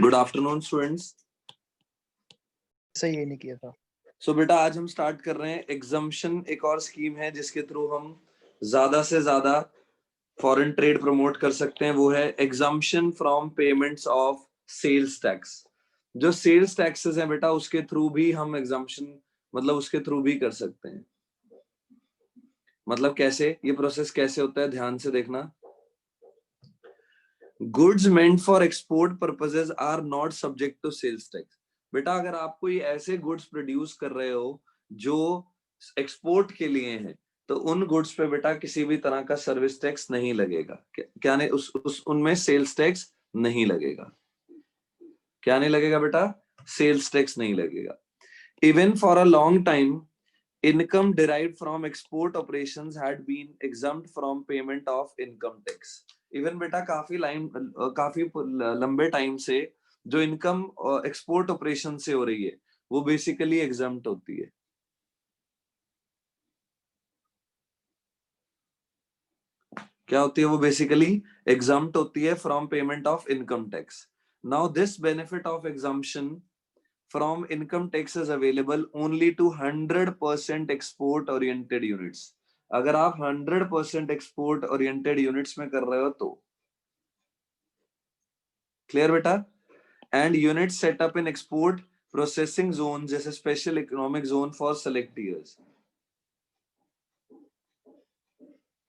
Good afternoon students. सही ये नहीं किया था। सो बेटा आज हम स्टार्ट कर रहे हैं एग्जम्पशन। एक और स्कीम है जिसके थ्रू हम ज्यादा से ज्यादा फॉरेन ट्रेड प्रमोट कर सकते हैं, वो है exemption from payments of sales tax. जो सेल्स टैक्सेस हैं बेटा उसके थ्रू भी हम एग्जम्पशन मतलब उसके थ्रू भी कर सकते हैं। मतलब कैसे, ये प्रोसेस कैसे होता है ध्यान से देखना। Goods meant for export purposes are not subject to sales tax. बेटा अगर आप कोई ऐसे गुड्स प्रोड्यूस कर रहे हो जो एक्सपोर्ट के लिए हैं तो उन गुड्स पे बेटा किसी भी तरह का सर्विस टैक्स नहीं लगेगा। क्या नहीं, उस उनमें सेल्स टैक्स नहीं लगेगा। क्या नहीं लगेगा बेटा? सेल्स टैक्स नहीं लगेगा। Even for a long time income derived from export operations had been exempt from payment of income tax. Even बेटा काफी लंबे टाइम से जो इनकम एक्सपोर्ट ऑपरेशन से हो रही है वो बेसिकली एग्जम्प्ट होती है। क्या होती है वो? बेसिकली एग्जम्प्ट होती है from payment of income tax. Now this benefit of exemption from income tax is available only to 100% export oriented units. अगर आप 100% एक्सपोर्ट ओरिएंटेड यूनिट्स में कर रहे हो तो क्लियर बेटा। And unit setup in export processing zone जैसे special economic zone for select years.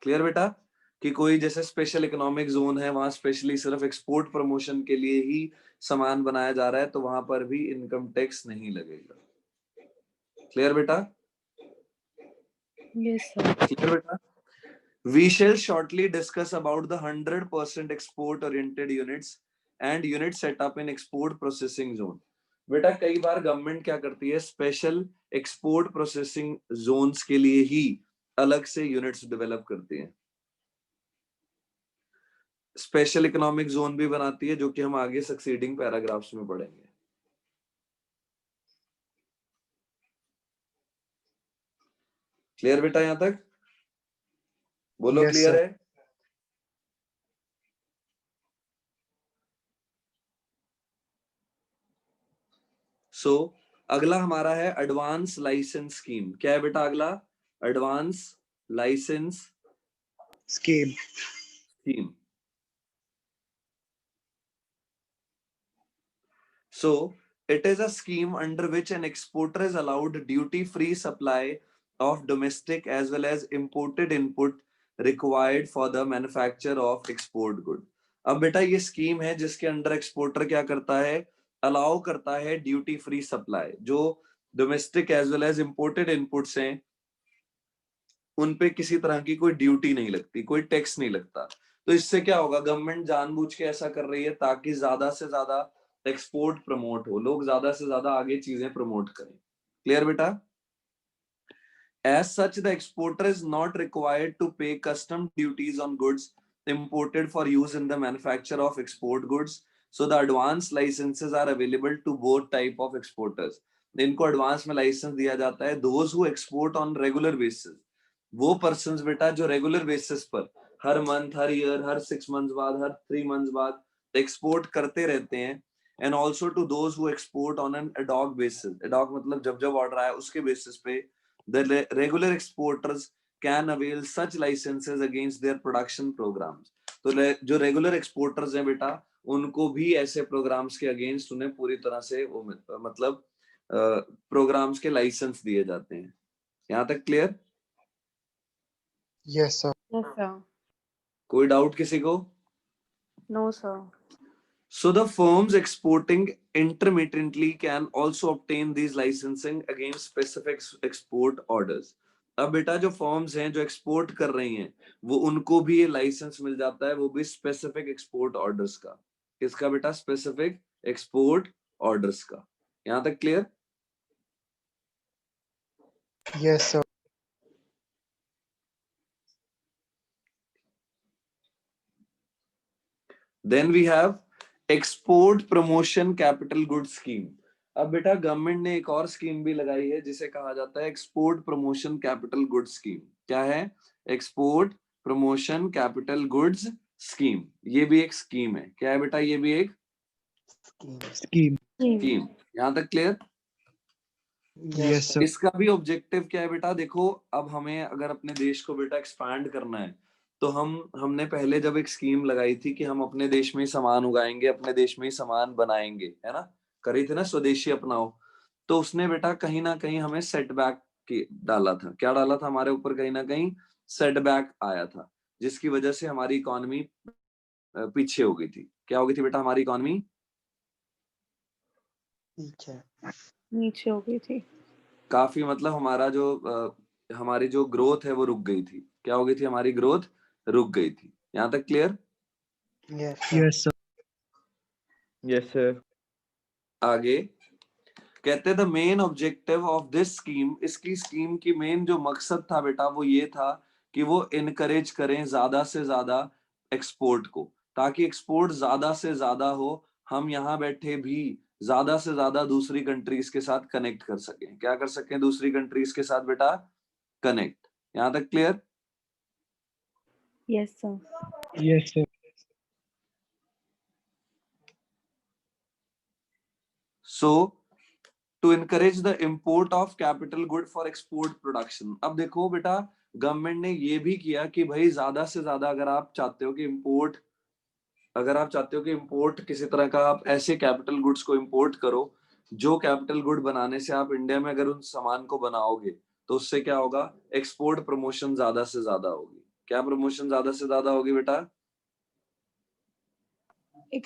Clear बेटा कि कोई जैसे स्पेशल इकोनॉमिक जोन है वहां स्पेशली सिर्फ एक्सपोर्ट प्रमोशन के लिए ही सामान बनाया जा रहा है तो वहां पर भी इनकम टैक्स नहीं लगेगा। क्लियर बेटा? Yes, sir. Clear बेटा? We shall shortly discuss about the 100% export-oriented units and unit setup in export processing zone. बेटा कई बार गवर्नमेंट क्या करती है, स्पेशल एक्सपोर्ट प्रोसेसिंग जोन्स के लिए ही अलग से यूनिट्स डेवलप करती है। स्पेशल इकोनॉमिक जोन भी बनाती है जो कि हम आगे सक्सीडिंग पैराग्राफ्स में पढ़ेंगे। क्लियर बेटा? यहां तक बोलो। Yes, clear sir. है? सो अगला हमारा है एडवांस लाइसेंस स्कीम। क्या है बेटा अगला? Advance licence Scheme. scheme. So it is a scheme under which an exporter is allowed duty-free supply of domestic as well as imported input required for the manufacture of export good. अब बेटा ये scheme है जिसके under exporter क्या करता है, allow करता है ड्यूटी फ्री सप्लाई। जो domestic as well as imported inputs हैं उन पे किसी तरह की कोई ड्यूटी नहीं लगती, कोई टैक्स नहीं लगता। तो इससे क्या होगा, गवर्नमेंट जानबूझ के ऐसा कर रही है ताकि ज्यादा से ज्यादा एक्सपोर्ट प्रमोट हो, लोग ज्यादा से ज्यादा आगे चीजें प्रमोट करें। क्लियर बेटा? As such, the exporter is not required to pay custom duties on goods imported for use in the manufacture of export goods. So the advance licenses are available to both type of exporters. इनको advance में licence दिया जाता है। Those who export on regular basis, वो persons बेटा जो regular basis पर हर मंथ, हर ईयर, हर 6 मंथ्स बाद, हर 3 मंथ्स बाद एक्सपोर्ट करते रहते हैं। And also to those who export on an ad hoc basis. Ad hoc मतलब जब जब ऑर्डर आया उसके बेसिस पे the regular exporters can avail such licences against their production programmes. तो जो रेगुलर एक्सपोर्टर्स हैं बेटा उनको भी ऐसे प्रोग्राम्स के अगेंस्ट उन्हें पूरी तरह से वो मतलब प्रोग्राम्स के लाइसेंस दिए जाते हैं। यहाँ तक clear? Yes, sir. Yes, sir. कोई डाउट किसी को? No, sir. So the firms exporting intermittently can also obtain these licensing against specific export orders. अब बेटा जो फर्म्स हैं जो एक्सपोर्ट कर रही हैं वो उनको भी ये लाइसेंस मिल जाता है, वो भी स्पेसिफिक एक्सपोर्ट ऑर्डर्स का। किसका बेटा? स्पेसिफिक एक्सपोर्ट ऑर्डर्स का। यहां तक clear? Yes, sir. Then we have export promotion capital good scheme. अब बेटा गवर्नमेंट ने एक और स्कीम भी लगाई है जिसे कहा जाता है export promotion capital good scheme. क्या है? Export promotion capital goods scheme. ये भी एक स्कीम है। क्या है बेटा? ये भी एक Scheme. स्कीम। यहाँ तक क्लियर? Yes, sir. इसका भी ऑब्जेक्टिव क्या है बेटा? देखो, अब हमें अगर अपने देश को बेटा एक्सपैंड करना है तो हमने पहले जब एक स्कीम लगाई थी कि हम अपने देश में ही सामान उगाएंगे, अपने देश में ही सामान बनाएंगे, है ना, करी थी ना, स्वदेशी अपनाओ। तो उसने बेटा कहीं ना कहीं हमें सेटबैक डाला था। क्या डाला था हमारे ऊपर? कहीं ना कहीं सेटबैक आया था, जिसकी वजह से हमारी इकोनॉमी पीछे हो गई थी। क्या हो गई थी बेटा हमारी इकोनॉमी? नीचे हो गई थी। काफी, मतलब हमारी जो ग्रोथ है वो रुक गई थी। क्या हो गई थी? हमारी ग्रोथ रुक गई थी। यहाँ तक clear? Yes, sir. Yes, sir. आगे कहते हैं the main objective of this scheme, इसकी स्कीम की मेन जो मकसद था बेटा वो ये था कि वो इनकरेज करें ज्यादा से ज्यादा एक्सपोर्ट को, ताकि एक्सपोर्ट ज्यादा से ज्यादा हो, हम यहाँ बैठे भी ज्यादा से ज्यादा दूसरी कंट्रीज के साथ कनेक्ट कर सकें। क्या कर सकें? दूसरी कंट्रीज के साथ बेटा कनेक्ट। यहाँ तक clear? Yes, sir. Yes, sir. So to encourage the import of capital good for export production। अब देखो बेटा, गवर्नमेंट ने ये भी किया कि भाई ज्यादा से ज्यादा अगर आप चाहते हो कि इंपोर्ट किसी तरह का, आप ऐसे कैपिटल गुड्स को इंपोर्ट करो जो कैपिटल गुड बनाने से आप इंडिया में अगर उन सामान को बनाओगे तो उससे क्या होगा? एक्सपोर्ट प्रमोशन ज्यादा से ज्यादा होगी। क्या प्रमोशन ज्यादा से ज्यादा होगी बेटा?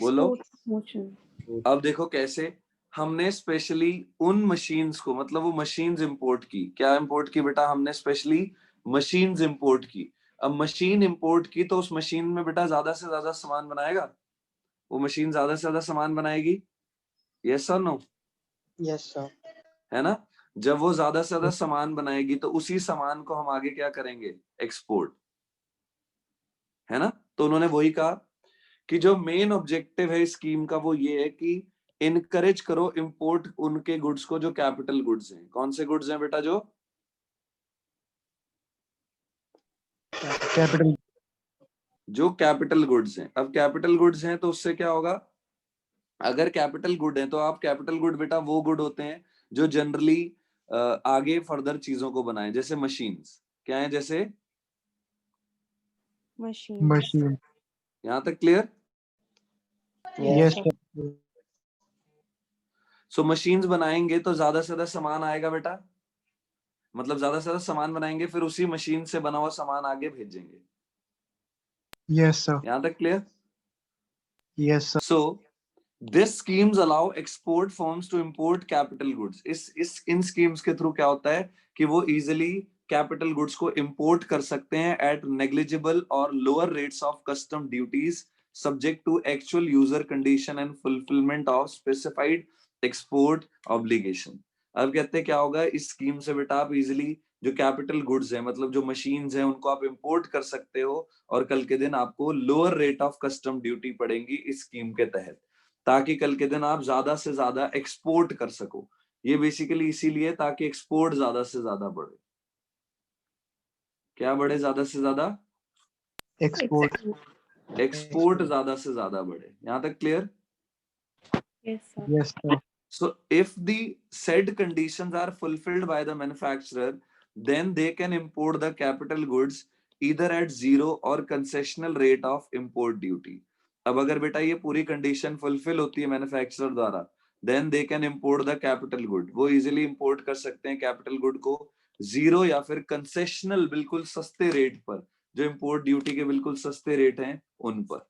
बोलो। Export promotion. अब देखो कैसे हमने स्पेशली उन मशीन्स को, मतलब वो मशीन्स इंपोर्ट की। क्या इंपोर्ट की बेटा? हमने स्पेशली मशीन्स इंपोर्ट की। अब मशीन इंपोर्ट की तो उस मशीन में बेटा ज्यादा से ज्यादा सामान बनाएगा, वो मशीन ज्यादा से ज्यादा सामान बनाएगी। यस और नो? Yes, sir. है ना? जब वो ज्यादा से ज्यादा सामान बनाएगी तो उसी सामान को हम आगे क्या करेंगे? एक्सपोर्ट, है ना? तो उन्होंने वही कहा कि जो मेन ऑब्जेक्टिव है इस स्कीम का वो ये है कि इनकरेज करो इंपोर्ट उनके गुड्स को जो कैपिटल गुड्स हैं। कौन से गुड्स हैं बेटा? Capital. जो कैपिटल गुड्स हैं। अब कैपिटल गुड्स हैं तो उससे क्या होगा? अगर कैपिटल गुड है तो आप कैपिटल गुड बेटा वो गुड होते हैं जो जनरली आगे फर्दर चीजों को बनाए, जैसे मशीन्स। क्या है? जैसे Machine. Machine. यहाँ तक क्लियर? Yes, sir. sir. सो मशीन्स बनाएंगे तो ज्यादा से ज्यादा सामान आएगा बेटा, मतलब ज्यादा से ज्यादा सामान बनाएंगे, फिर उसी मशीन से बना हुआ सामान आगे भेजेंगे। Yes, sir. यहाँ तक clear? Yes, sir. So this schemes allow export firms to import capital goods. इन स्कीम्स के थ्रू क्या होता है कि वो इजिली कैपिटल गुड्स को इंपोर्ट कर सकते हैं एट नेग्लिजिबल और lower rates of custom duties subject to actual user condition and fulfilment of specified export obligation. अब कहते हैं क्या होगा इस स्कीम से बेटा, आप इजिली जो कैपिटल गुड्स है, मतलब जो मशीन्स हैं, उनको आप इंपोर्ट कर सकते हो और कल के दिन आपको lower rate of custom duty पड़ेगी इस स्कीम के तहत, ताकि कल के दिन आप ज्यादा से ज्यादा एक्सपोर्ट कर सको। ये बेसिकली इसीलिए ताकि एक्सपोर्ट ज्यादा से ज्यादा बढ़े। क्या बढ़े? ज्यादा से ज्यादा Export. एक्सपोर्ट ज्यादा से ज्यादा बढ़े। यहाँ तक clear? Yes, sir. Yes, sir. So if the said conditions are fulfilled by the manufacturer, then they can import the capital goods either at zero or concessional rate of import duty। अब अगर बेटा ये पूरी condition fulfil होती है manufacturer द्वारा, then they can import the capital good. वो easily import कर सकते हैं कैपिटल गुड को जीरो या फिर कंसेशनल, बिल्कुल सस्ते रेट पर, जो इंपोर्ट ड्यूटी के बिल्कुल सस्ते रेट हैं उन पर।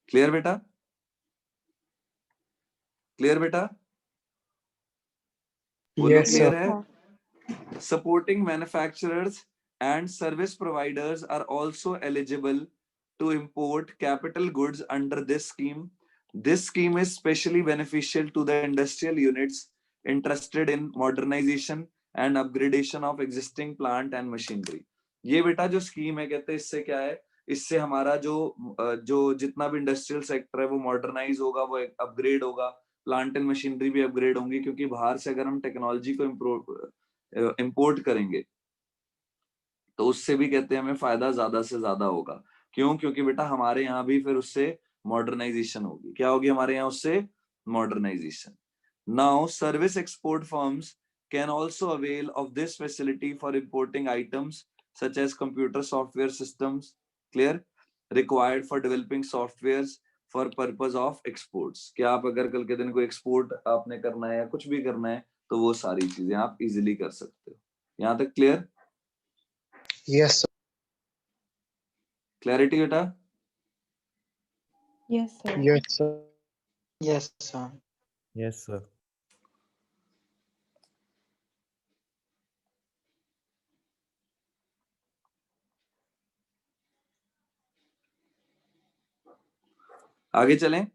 क्लियर बेटा? क्लियर बेटा? बोलो Yes, sir. क्लियर है? Supporting manufacturers and service providers are also eligible to import capital goods under this scheme. This scheme is specially beneficial to the industrial units interested in modernization and upgradation of existing plant and machinery। ये बेटा जो scheme है, कहते हैं इससे क्या है, इससे हमारा जो जितना भी इंडस्ट्रियल सेक्टर है वो मॉडर्नाइज होगा, वो अपग्रेड होगा, प्लांट एंड मशीनरी भी अपग्रेड होंगी, क्योंकि बाहर से अगर हम टेक्नोलॉजी को इंपोर्ट करेंगे तो उससे भी कहते हैं हमें फायदा ज्यादा से ज्यादा होगा। क्यों? क्योंकि बेटा हमारे यहाँ भी फिर उससे मॉडर्नाइजेशन होगी। क्या होगी हमारे यहाँ उससे? Modernisation. Now service export firms can also avail of this facility for importing items such as computer software systems, clear, required for developing softwares for purpose of exports। क्या आप अगर कल के दिन कोई एक्सपोर्ट आपने करना है या कुछ भी करना है तो वो सारी चीजें आप इजिली कर सकते हो। यहाँ तक क्लियर? Yes, sir. क्लैरिटी बेटा? Yes, sir. Yes, sir. Yes, sir. Yes, sir. आगे चलें।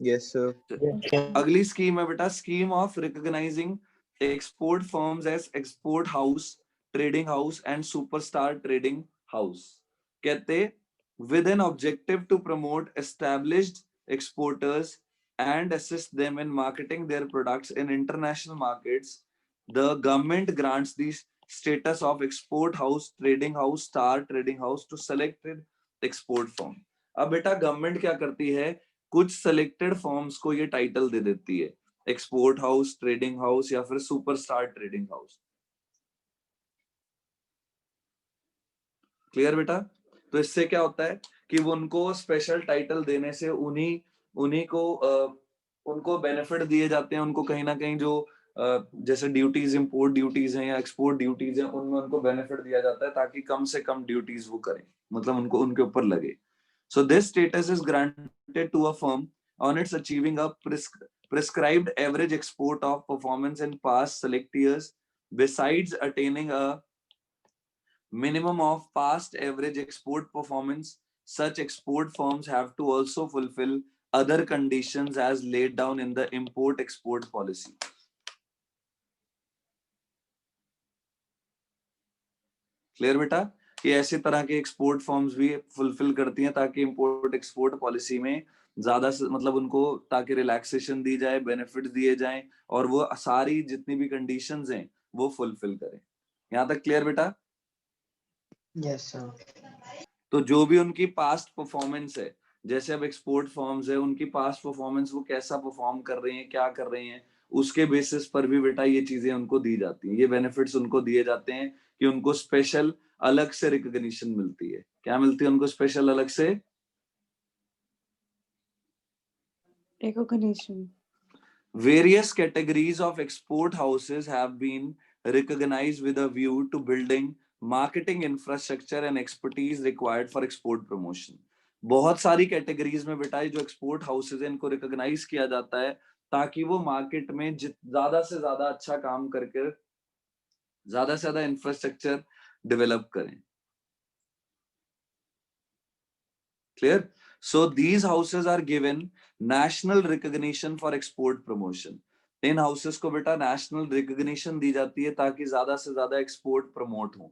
Yes, sir. अगली स्कीम है बेटा scheme of recognising export firms as export house, trading house and superstar trading house. कहते with an objective to promote established exporters and assist them in marketing their products in international markets, the government grants the status of export house, trading house, star trading house to selected export firm। अब बेटा government क्या करती है? कुछ selected forms को ये title दे देती है, एक्सपोर्ट हाउस, ट्रेडिंग हाउस या फिर सुपरस्टार ट्रेडिंग हाउस। क्लियर बेटा? तो इससे क्या होता है कि वो उनको स्पेशल टाइटल देने से उन्हीं उन्हीं को उनको बेनिफिट दिए जाते हैं। उनको कहीं ना कहीं जो जैसे ड्यूटीज, इंपोर्ट ड्यूटीज हैं या एक्सपोर्ट ड्यूटीज हैं, उनमें उनको बेनिफिट दिया जाता है ताकि कम से कम ड्यूटीज वो करें, मतलब उनको उनके ऊपर लगे। So this status is granted to a firm on its achieving a prescribed average export of performance in past select years. Besides attaining a minimum of past average export performance, such export firms have to also fulfill other conditions as laid down in the import-export policy। Clear बेटा? कि ऐसी तरह के export forms भी fulfil करती हैं ताकि import export policy में ज्यादा से मतलब उनको ताकि रिलैक्सेशन दी जाए, बेनिफिट दिए जाएं और वो सारी जितनी भी कंडीशंस हैं वो फुलफिल करें। यहाँ तक क्लियर बेटा? Yes, sir. तो जो भी उनकी पास्ट परफॉर्मेंस है, जैसे अब एक्सपोर्ट फॉर्म्स है, उनकी पास्ट परफॉर्मेंस वो कैसा परफॉर्म कर रहे हैं, क्या कर रहे हैं, उसके बेसिस पर भी बेटा ये चीजें उनको दी जाती हैं, ये बेनिफिट्स उनको दिए जाते हैं कि उनको स्पेशल अलग से रिकॉग्निशन मिलती है। क्या मिलती है उनको स्पेशल अलग से? Recognition. Various categories of export houses have been recognized with a view to building marketing infrastructure and expertise required for export promotion। बहुत सारी कैटेगरीज में बेटा जो एक्सपोर्ट हाउसेज हैं इनको रिकॉग्नाइज किया जाता है ताकि वो मार्केट में ज्यादा से ज्यादा अच्छा काम करके ज्यादा से ज्यादा इंफ्रास्ट्रक्चर डेवलप करें। Clear? So these houses are given national recognition for export promotion। In houses को बेटा नेशनल रिकॉग्निशन दी जाती है ताकि ज्यादा से ज्यादा एक्सपोर्ट प्रमोट हो।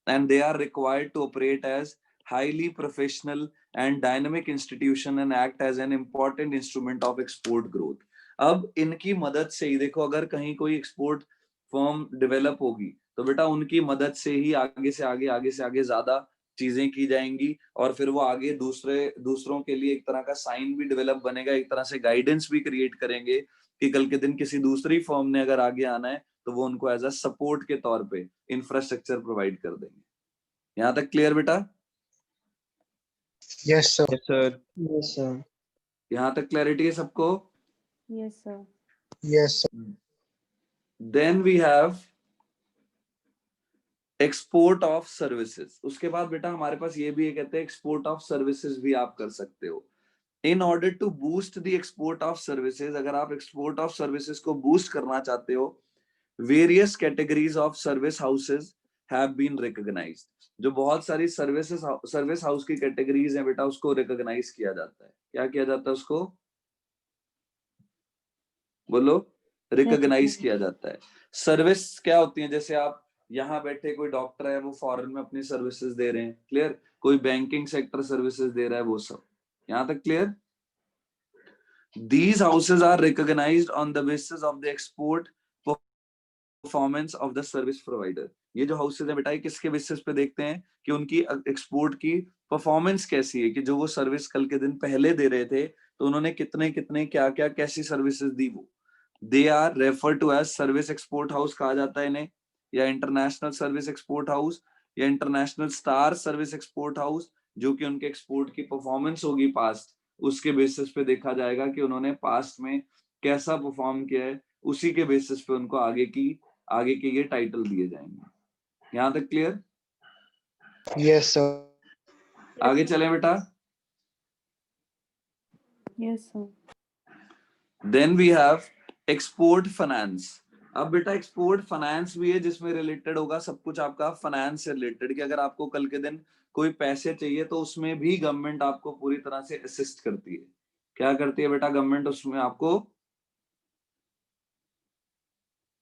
And they are required to operate as highly professional and dynamic institution and act as an important instrument of export growth. अब इनकी मदद से ही देखो, अगर कहीं कोई एक्सपोर्ट फर्म डेवलप होगी तो बेटा उनकी मदद से ही आगे से आगे ज्यादा चीजें की जाएंगी और फिर वो आगे दूसरों के लिए एक तरह का साइन भी डेवलप बनेगा, एक तरह से गाइडेंस भी क्रिएट करेंगे कि कल के दिन किसी दूसरी फर्म ने अगर आगे आना है तो वो उनको एज अ सपोर्ट के तौर पे इंफ्रास्ट्रक्चर प्रोवाइड कर देंगे। यहाँ तक क्लियर बेटा? Yes, sir. Yes, sir. Yes, sir. यहाँ तक क्लैरिटी है सबको? Yes, sir. Yes, sir. Then we have export of services. उसके बाद बेटा हमारे पास ये भी है, कहते हैं एक्सपोर्ट ऑफ सर्विसेज भी आप कर सकते हो। In order to boost the export of services, अगर आप एक्सपोर्ट ऑफ सर्विसेज को बूस्ट करना चाहते हो, various categories of service houses have been recognised. जो बहुत सारी सर्विस हाउस की कैटेगरीज हैं बेटा उसको रिकॉग्नाइज किया जाता है। क्या किया जाता है उसको? बोलो। रिकॉग्नाइज किया जाता है। सर्विस क्या होती है? जैसे आप यहाँ बैठे कोई डॉक्टर है वो फॉरेन में अपनी सर्विसेज दे रहे हैं, क्लियर? कोई बैंकिंग सेक्टर सर्विसेज दे रहा है, वो सब। यहाँ तक clear? These houses are recognized on the basis of the export performance of the service provider. ये जो हाउसेज है बेटा ये किसके बेसिस पे देखते हैं कि उनकी एक्सपोर्ट की परफॉर्मेंस कैसी है, कि जो वो सर्विस कल के दिन पहले दे रहे थे तो उन्होंने कितने कितने क्या क्या कैसी सर्विसेज दी वो। They are refer to as service export house कहा जाता है इन्हें, या इंटरनेशनल सर्विस एक्सपोर्ट हाउस, या international star service export house, जो कि उनके एक्सपोर्ट की परफॉर्मेंस होगी पास्ट, उसके बेसिस पे देखा जाएगा कि उन्होंने पास्ट में कैसा परफॉर्म किया है, उसी के बेसिस पे उनको आगे के ये टाइटल दिए जाएंगे। यहां तक क्लियर? Yes, sir. आगे चलें बेटा। Yes, sir. Then we have export finance. अब बेटा एक्सपोर्ट फाइनेंस भी है जिसमें रिलेटेड होगा सब कुछ आपका फाइनेंस से रिलेटेड, कि अगर आपको कल के दिन कोई पैसे चाहिए तो उसमें भी गवर्नमेंट आपको पूरी तरह से असिस्ट करती है। क्या करती है बेटा गवर्नमेंट? उसमें आपको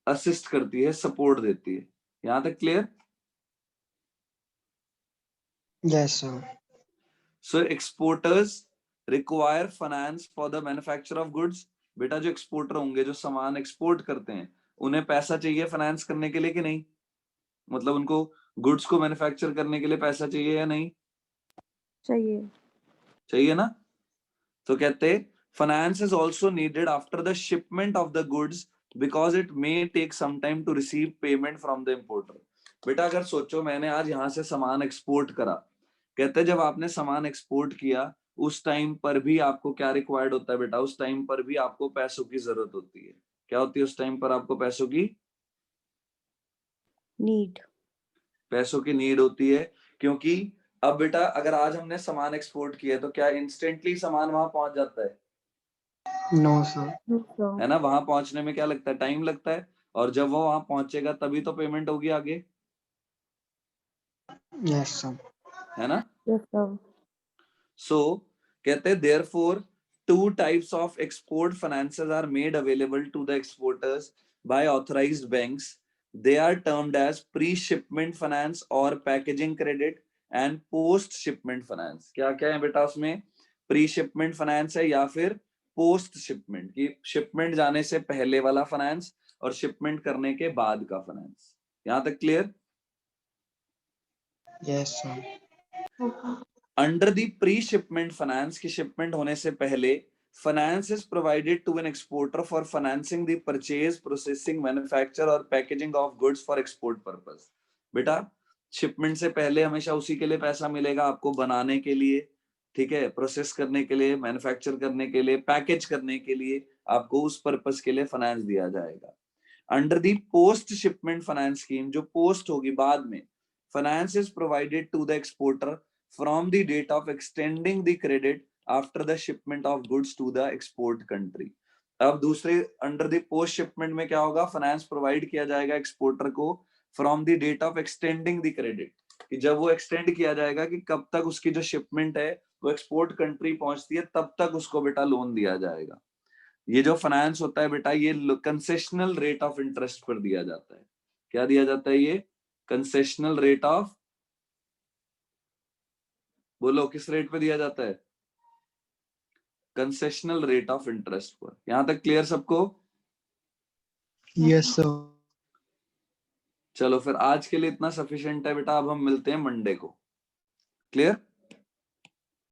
असिस्ट करती है, सपोर्ट देती है। यहां तक clear? Yes, sir. So exporters require finance for the manufacture of goods. बेटा जो एक्सपोर्टर होंगे, जो सामान एक्सपोर्ट करते हैं, उन्हें पैसा चाहिए फाइनेंस करने के लिए कि नहीं? मतलब उनको गुड्स को मैन्युफैक्चर करने के लिए पैसा चाहिए या नहीं चाहिए। चाहिए ना? तो कहते finance is also needed after the shipment of the goods because it may take some time to receive payment from the importer. बेटा अगर सोचो मैंने आज यहाँ से सामान एक्सपोर्ट करा, कहते जब आपने सामान एक्सपोर्ट किया उस टाइम पर भी आपको क्या रिक्वायर्ड होता है बेटा? उस टाइम पर भी आपको पैसों की जरूरत होती है। क्या होती है उस टाइम पर? आपको पैसों की नीड। पैसों की नीड होती है, क्योंकि अब बेटा अगर आज हमने सामान एक्सपोर्ट किया तो क्या इंस्टेंटली सामान वहां पहुंच जाता है? No, sir. No, sir. है ना? वहां पहुंचने में क्या लगता है? टाइम लगता है। और जब वो वहां पहुंचेगा तभी तो पेमेंट होगी आगे, Yes, sir. है ना? Yes, sir. सो कहते हैं therefore two types of export finances are made available to the exporters by authorised banks. They are termed as pre shipment finance और packaging credit and post shipment finance. क्या क्या है बेटा उसमें? Pre shipment finance है या फिर post shipment, की शिपमेंट जाने से पहले वाला फाइनेंस और शिपमेंट करने के बाद का फाइनेंस। यहां तक clear? Yes, sir. Under the pre shipment finance, की शिपमेंट होने से पहले finance is provided to an exporter for financing the purchase, processing, manufacture और packaging of goods for export purpose. बेटा शिपमेंट से पहले हमेशा उसी के लिए पैसा मिलेगा आपको, बनाने के लिए, ठीक है, प्रोसेस करने के लिए, मैन्युफैक्चर करने के लिए, पैकेज करने के लिए, आपको उस पर्पस के लिए फाइनेंस दिया जाएगा। Under the post shipment finance scheme, जो पोस्ट होगी बाद में, finance is provided to the exporter from the date of extending the credit after the shipment of goods to the export country. अब दूसरे अंडर द पोस्ट शिपमेंट में क्या होगा? Finance provide किया जाएगा एक्सपोर्टर को from the date of extending the credit, कि जब वो एक्सटेंड किया जाएगा कि कब तक उसकी जो शिपमेंट है वो एक्सपोर्ट कंट्री पहुंचती है तब तक उसको बेटा लोन दिया जाएगा। ये जो फाइनेंस होता है बेटा ये कंसेशनल रेट ऑफ इंटरेस्ट पर दिया जाता है। क्या दिया जाता है? ये कंसेशनल रेट ऑफ, बोलो किस रेट पे दिया जाता है? कंसेशनल रेट ऑफ इंटरेस्ट पर। यहां तक क्लियर सबको? Yes, sir. चलो फिर आज के लिए इतना सफिशिएंट है बेटा, अब हम मिलते हैं मंडे को। क्लियर?